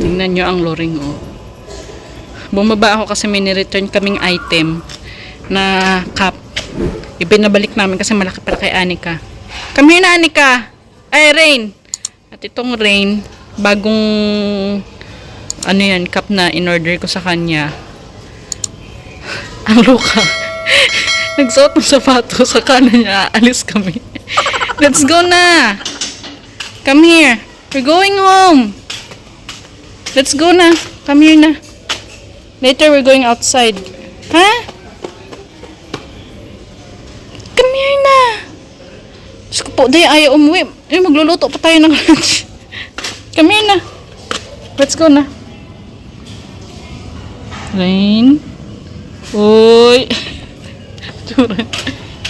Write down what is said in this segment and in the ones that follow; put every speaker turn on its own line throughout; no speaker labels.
Tingnan nyo ang loring, oh. Bumaba ako kasi may ni-return kaming item na cup. Ibinabalik namin kasi malaki para kay Anika. Come here na, Anika! Ay, Rain! At itong Rain, bagong ano yan, cup na in-order ko sa kanya. Ang luka. Nagsuot ng sapatos sa kanan niya. Alis kami. Let's go na! Come here. We're going home. Let's go na. Come here na. Later, we're going outside. Ha? Come here na. Diyos ko po, dahil ayaw umuwi. Magluluto pa tayo ng lunch. Come here na. Let's go na. Rain. Uy.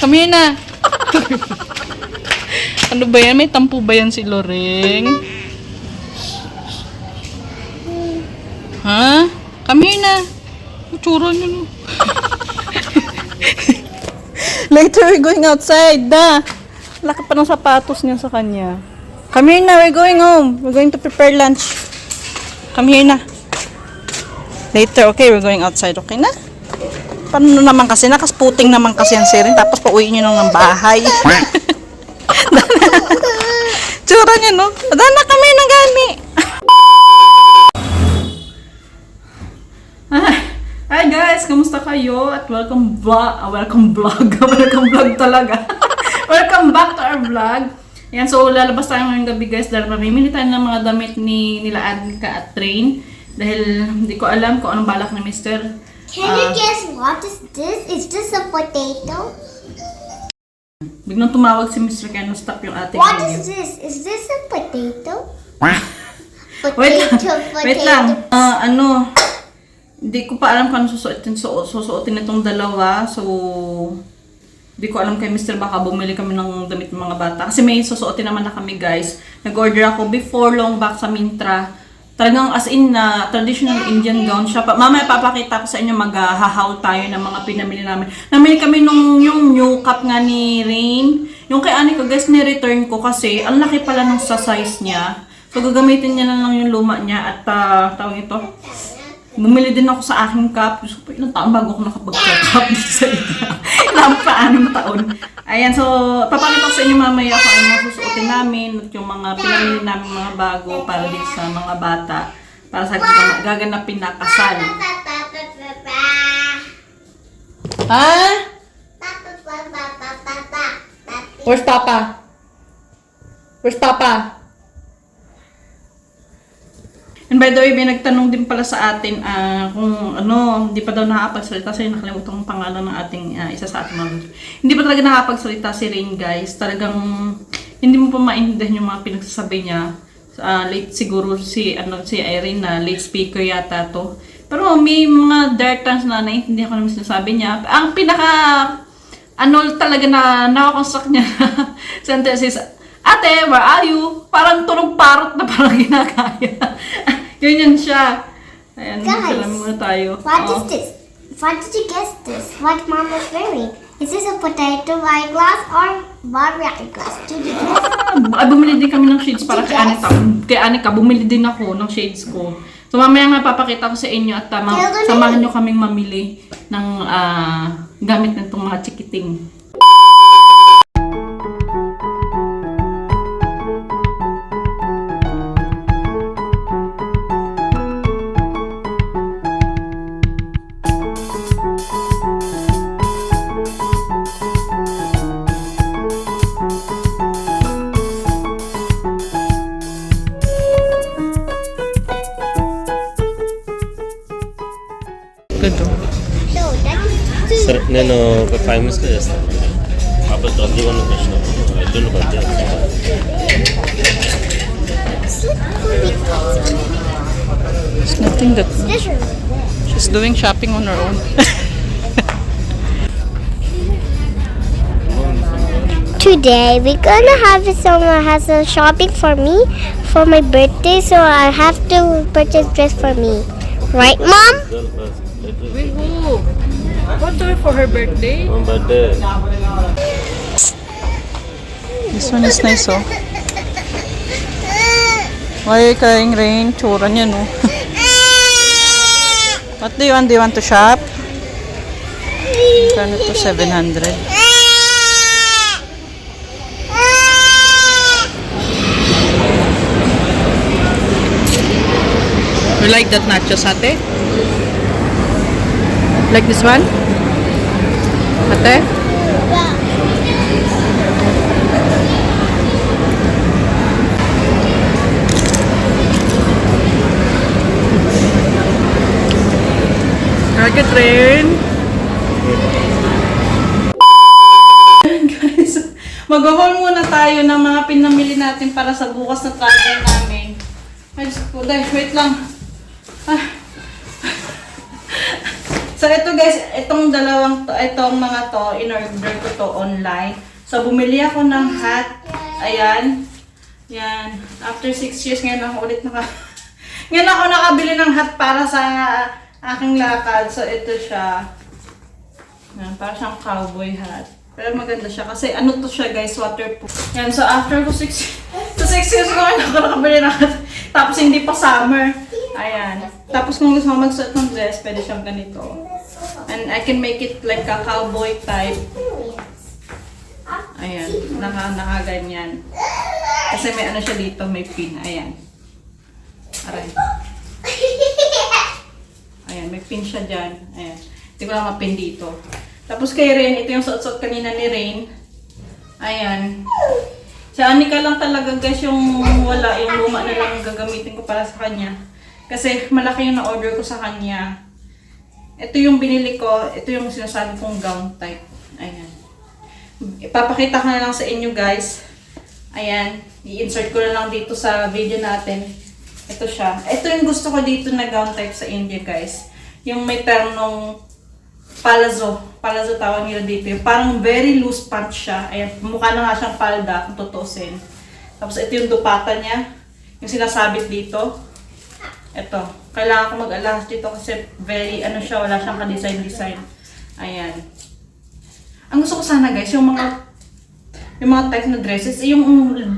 Come here na. Ano ba yan? May tampo ba yan si Loring? Ha? Come here na. Tsura niyo, no? Later, we're going outside. Da. Laki pa ng sapatos niya sa kanya. Come here na. We're going home. We're going to prepare lunch. Come here na. Later, okay? We're going outside. Okay na? Paano naman kasi? Nakasputing naman kasi yan, Sirin. Tapos pauwi nyo ng bahay. Tsura niya, no? Dana kami ng gani. Hi guys, kamusta kayo? At welcome vlog talaga. Welcome back to our vlog. Yan, so lalabas tayo ngayong gabi guys dahil mamimili tayo ng mga damit nila Anika at Train. Dahil hindi ko alam kung anong balak ni Mr.
Can you guess what is this? Is this a potato?
Biglang tumawag si Mr. Ken, stop yung ating
What
video.
is this? Is this a potato?
Wait lang. Hindi ko pa alam kung ano susuotin itong dalawa. So, hindi ko alam kay Mr. Baka bumili kami ng damit ng mga bata. Kasi may susuotin naman na kami guys. Nag-order ako before long back sa Mintra. Talagang as in na traditional Indian gown siya. Mamaya papakita ko sa inyo mag-hahaul tayo ng mga pinamili namin. Namili kami nung yung new cup nga ni Rain. Yung kay Anika guys, ni-return ko kasi ang laki pala nung sa size niya. So gagamitin niya na lang yung luma niya at tawag ito. Bumili din ako sa aking cup. Diyos ko, ilang taon bago ako nakapag-cup dito sa ito. Ilang pa, 6 taon. Ayan, so papakita ko sa inyo mamaya kung ano susuotin namin at yung mga pinamili namin mga bago para dito sa mga bata. Para sa gaganapin na kasal. Ha? Where's Papa? Where's Papa? And by the way, may nagtanong din pala sa atin kung ano, hindi pa daw nakakapagsalita. Kasi nakalimutan ang pangalan ng ating isa sa ating mga. Hindi pa talaga nakakapagsalita si Rain guys. Talagang hindi mo pa maintindihan yung mga pinagsasabi niya. Late siguro si Irene na late speaker yata to. Pero may mga dark times na naiintindihan ko naman sinasabi niya. Ang pinaka talaga na nakakonstruct niya sentence is, Ate, where are you? Parang tunog parot na parang ginagaya. Yun siya. Ayan,
Guys,
muna tayo.
What is this? What did you guess this? What mom is wearing? Is this a potato eyeglass or Barbie eyeglass? Did you guess?
Bumili din kami ng shades para kay Anika. Kay Anika, bumili din ako ng shades ko. So mamaya nga papakita ko sa inyo at samahan nyo kaming mamili ng gamit ng itong mga chikiting.
No, that's
సరే నేను ఒక 5 minutes చేస్తాను అప్పుడు రద్దీగా ఉన్న ప్రశ్న ఎల్లుండి birthday
There's nothing that she's doing shopping on her own.
Today we're gonna have someone has a shopping for me for my birthday, so I have to purchase dress for me. Right, Mom?
We go. What do for her birthday?
Birthday
This one is nice, oh. Why are you crying, Rain? Tsura niya, no? What do you want? Do you want to shop? Kano to 700? You like that nachos, ate? Like this one? Ate? Target train. Guys, mag-haul muna tayo ng mga pinamili natin para sa bukas na travel namin. Ay, Diyos ko, dahil, wait lang. Ah. So, ito guys, itong mga to, in-order ko to online. So, bumili ako ng hat. Ayan. Yan. After 6 years, ngayon ako ulit ngayon ako nakabili ng hat para sa aking lakad. So, ito siya. Yan, para siyang cowboy hat. Pero maganda siya kasi ano to siya guys, waterproof. Yan, so after ko 6 years ko ako nakabili ng hat. Tapos hindi pa summer. Ayan. Tapos kung gusto mo magsuot ng dress, pwede siyang ganito. And I can make it like a cowboy type. Ayan. Nakaganyan. Kasi may ano siya dito, may pin. Ayan. Aray. Ayan, may pin siya dyan. Ayan. Hindi ko lang mapin dito. Tapos kay Rain, ito yung suot-suot kanina ni Rain. Ayan. Si Anika lang talaga guys yung wala, yung luma na lang gagamitin ko para sa kanya. Kasi malaki yung na-order ko sa kanya. Ito yung binili ko, ito yung sinasabi kong gown type. Ayan. Ipapakita ko na lang sa inyo guys. Ayan. I-insert ko na lang dito sa video natin. Ito siya. Ito yung gusto ko dito na gown type sa India guys. Yung may ternong palazzo. Palazzo tawag nila dito. Yung parang very loose pants siya. Ayan. Mukha na nga siyang palda kung tutusin. Tapos ito yung dupata niya. Yung sinasabit dito. Ito. Kailangan ko mag-alahas dito kasi very ano siya. Wala siyang ka-design-design. Ayan. Ang gusto ko sana guys, yung mga type na dresses, yung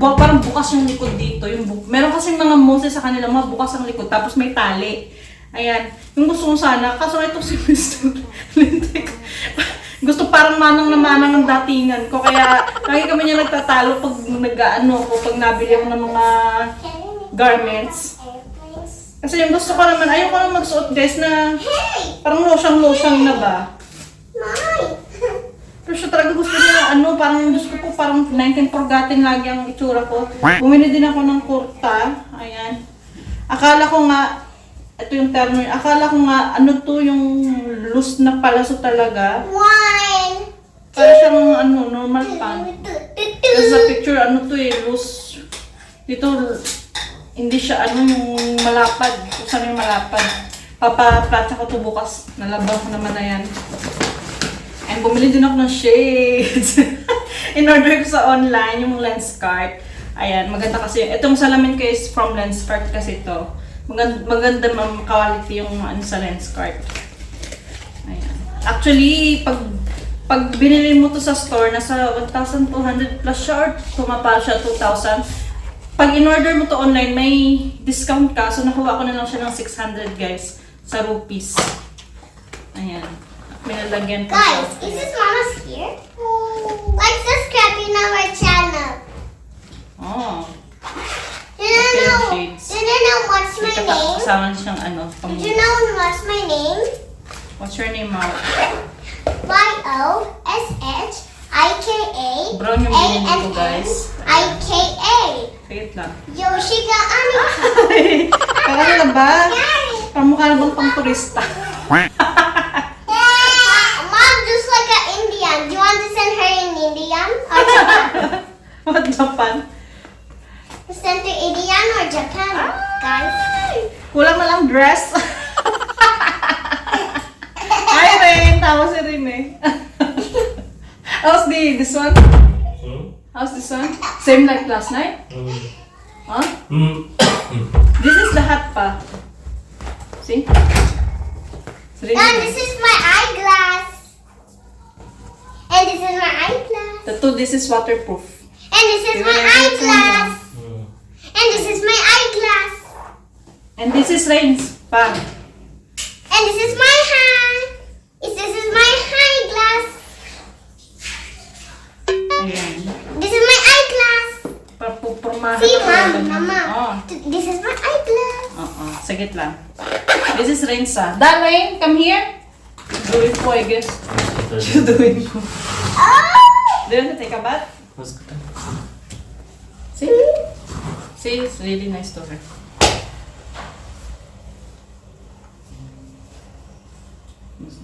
parang bukas yung likod dito. Meron kasing mga moses sa kanila, mga bukas ang likod, tapos may tali. Ayan. Yung gusto ko sana, kaso ito si Mr. Lintik. Gusto parang manang na manang ang datingan ko. Kaya lagi kami niya nagtatalo pag pag nabili ako ng mga garments. Kasi yung gusto ko naman, ayoko lang magsuot guys na parang losyang na ba? Pero siya talaga gusto niya, parang gusto ko parang 19 forgotten lagi ang itsura ko. Bumili din ako ng kurta. Ayan. Akala ko nga, ito yung terno, akala ko nga, yung loose na palaso talaga. Para siyang normal pant. Kasi sa picture, loose. Dito, hindi siya yung malapad. Kung saan yung malapad. Papa-platsa ko ito bukas. Nalabaw ko naman na yan. And bumili din ako ng shades. In-order ko sa online yung Lenskart. Ayan, maganda kasi. Itong salamin ko is from Lenskart kasi ito. Maganda quality yung sa Lenskart. Ayan. Actually, pag binili mo to sa store, nasa 1,200 plus siya or tumapal siya 2,000. Pag in-order mo to online, may discount ka. So, nakuha ko na lang siya ng 600 guys sa rupees. Ayan. May nalagyan pa siya.
Guys, is this Mama's here? Like, subscribe in our channel.
Oh.
Do you know what's my name?
Kasama siyang
Do you know what's my name?
What's your name, Mau?
YOSHIKA
Brown yung binili ko, guys.
IKA.
Sige lang.
Yoshika Anika.
Kaya na ba? Pamukha na bang pang turista?
Mom, just like an Indian. Do you want to send her in Indian or Japan?
What, Japan?
Send to Indian or Japan, guys?
Kulang na lang dress. Hi, Ren. Tawa si Ren eh. How's this one? How's this one? Same like last night? Huh? This is the hat pa. See? It's really
And
nice.
this is my eyeglass. And this is my eyeglass.
This is waterproof.
And this is my eyeglass. And this is my eyeglass.
And this is Rain's pa.
And this is my hand. This is my eyeglass.
Ayan.
This is my eyeglass.
Pupurmahan
See,
ako.
Mama.
Oh.
This is my eyeglass.
Oo, sagit lang. This is Rinsa. Darling, come here. Doing po, I guess. She's doing po.
Oh!
Do you want to take a bath?
Mas good.
See? See, it's really nice to her.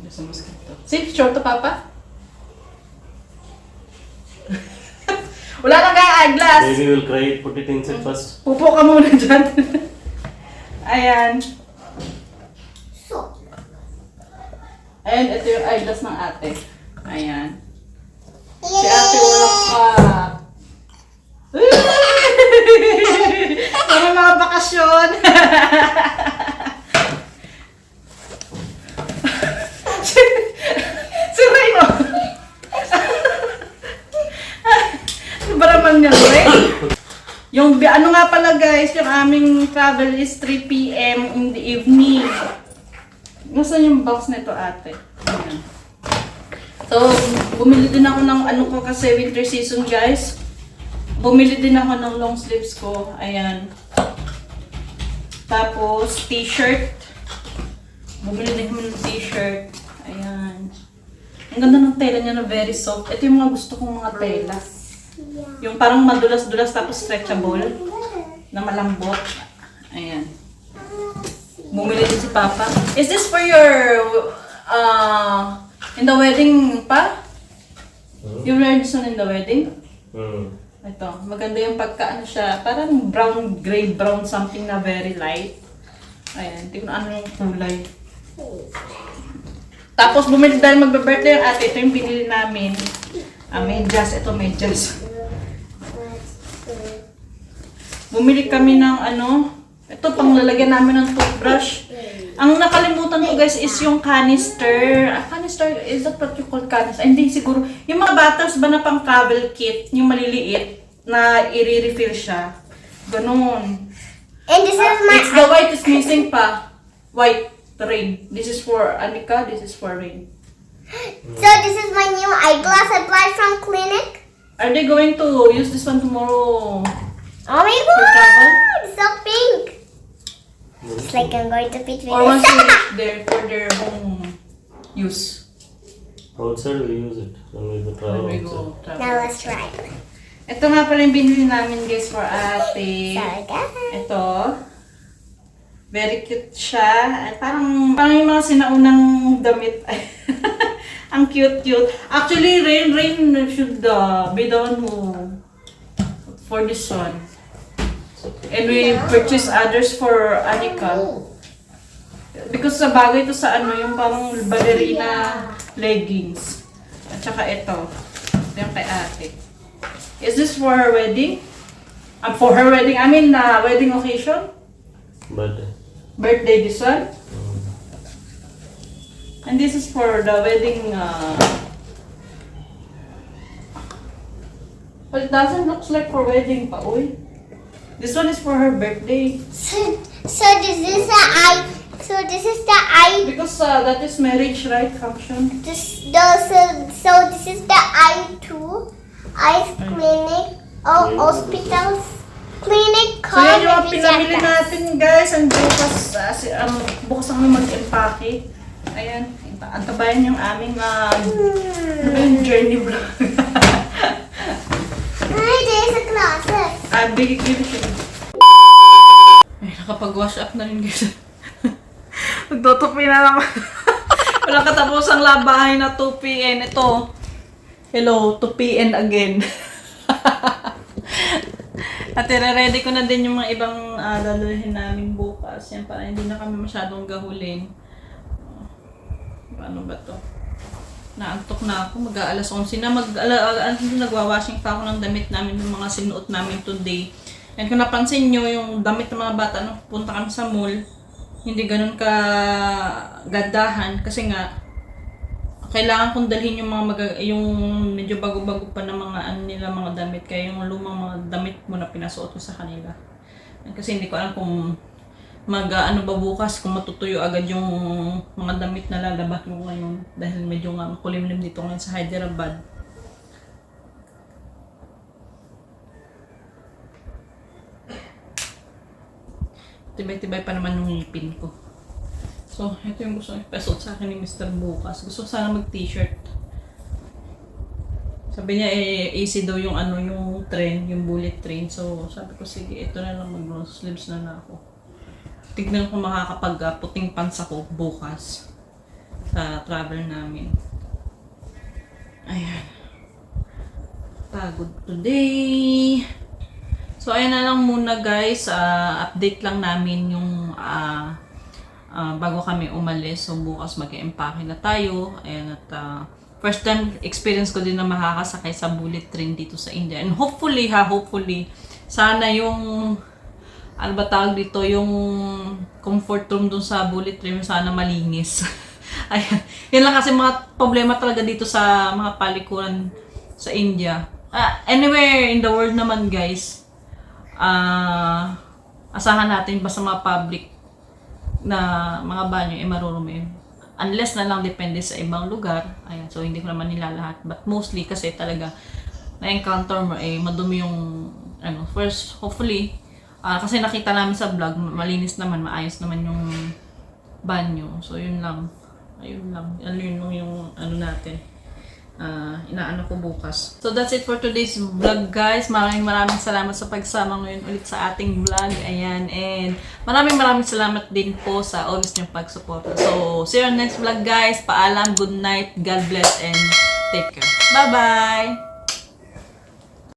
There's a mosquito. See, short to Papa? Wala lang kaya eyeglass.
Maybe we'll cry it, put it inside first.
Pupo ka muna dyan. Ayan.
So,
Ayan, ito yung eyeglass ng ate. Ayan. Si ate walang cup. Para mga bakasyon. Si Reno. Ano ba naman yan, Ray? Yung, ano nga pala guys, yung aming travel is 3 p.m. in the evening. Nasaan yung box nito ate? Ayan. So, bumili din ako ng ano ko kasi winter season guys. Bumili din ako ng long sleeves ko. Ayan. Tapos, t-shirt. Bumili din ako ng t-shirt. Ayan. Ang ganda ng tela niya na very soft. Ito yung mga gusto kong mga tela. Yung parang madulas-dulas tapos stretchable. Na malambot. Ayan. Bumili din si Papa. Is this for your in the wedding pa? You wear this one in the wedding? Ito, maganda yung pagka ano siya, parang brown, gray brown something na very light. Ayan, hindi ko na ano yung kulay. Tapos bumili dahil magbe-birthday yung ate, ito yung binili namin. Medyas, ito medyas. Bumili kami ng ano, ito pang lalagyan namin ng toothbrush. Ang nakalimutan ko guys is yung canister. Canister, is that what you call canister? Hindi siguro. Yung mga bottles ba na pang travel kit, yung maliliit, na i-refill siya. Ganun.
and this is my
It's the white is missing pa. White, Rain. This is for Anika, this is for Rain.
so this is my new eyeglass I bought from clinic.
Are they going to use this one tomorrow?
Oh my
For travel?
god, it's so pink. It's like I'm going to fit with
Or once
this.
they reach there for their home use?
Outside we use it when we go travel
When we
outside.
go travel.
Now let's try.
Ito nga pala yung binili namin guys for ate.
Sorry guys.
Ito. Very cute siya. Ay, parang yung mga sinaunang damit. Ang cute-cute. Actually, Rain should be the one who for this one. And we purchase others for Anika. Because sa bagay ito sa ano, yung parang ballerina leggings. At saka ito. Ito yung kay ate. Is this for her wedding? For her wedding, I mean, wedding occasion?
But
Birthday this one? And this is for the wedding, but it doesn't look like for wedding pa, uy. This one is for her birthday.
So this is the eye. So this is the eye.
Because that is marriage, right? Function.
So this is the eye too. Eye clinic. Oh, hospitals. Clinic.
So yan yung mga
Coffee
pinamili
Jacket.
natin guys. And bukas, bukas kami mag-empake. Ayan. Antabayan yung aming ano ba yung journey vlog.
Ay, there's a glasses.
Bigay siya. Ay, nakapag-wash up na rin guys. Nagtutupi na naman. Walang katapusang labahay na 2 p.m. Ito. Hello, 2 p.m. again. At ready ko na din yung mga ibang laluhin namin bukas. Yan, para hindi na kami masyadong gahulin. Paano ba to? Naantok na ako. Mag-aalas 11 na. Nagwawashing pa ako ng damit namin, ng mga sinuot namin today. And kung napansin nyo, yung damit ng mga bata, nung punta kami sa mall, hindi ganun ka gandahan. Kasi nga, kailangan kong dalhin yung mga yung medyo bago-bago pa na mga mga damit. Kaya yung lumang mga damit mo na pinasuot ko sa kanila. And kasi hindi ko alam kung ano ba bukas kung matutuyo agad yung mga damit na lalabas ko ngayon dahil medyo nga makulimlim dito ngayon sa Hyderabad. Tibay-tibay pa naman yung ngipin ko. So, ito yung gusto ipasot sa akin ni Mr. bukas. Gusto ko sana mag-t-shirt. Sabi niya easy daw yung yung train, yung bullet train. So, sabi ko sige, ito na lang mag-long sleeves na ako. Tignan ko makakapag puting pants ako bukas sa travel namin. Ayan. Pagod today. So, ayan na lang muna guys. Update lang namin yung bago kami umalis. So, bukas mag-empake na tayo. Ayan at first time experience ko din na makakasakay sa bullet train dito sa India. And hopefully, sana yung ano ba tawag dito, yung comfort room dun sa bullet train, sana malinis. Ayan. Yun lang kasi mga problema talaga dito sa mga palikuran sa India. Anywhere in the world naman guys, asahan natin basta mga public na mga banyo marurumi. Unless na lang depende sa ibang lugar. Ayan, so hindi ko naman nila lahat. But mostly kasi talaga na-encounter mo madumi yung first, hopefully, kasi nakita namin sa vlog, malinis naman, maayos naman yung banyo. So yun lang. Ayun lang. Yung natin. Inaano ko bukas. So that's it for today's vlog guys. Maraming salamat sa pagsama ngayon ulit sa ating vlog. Ayan. And maraming salamat din po sa always niyong pagsuporta. So see you on next vlog guys. Paalam, good night, God bless and take care. Bye bye!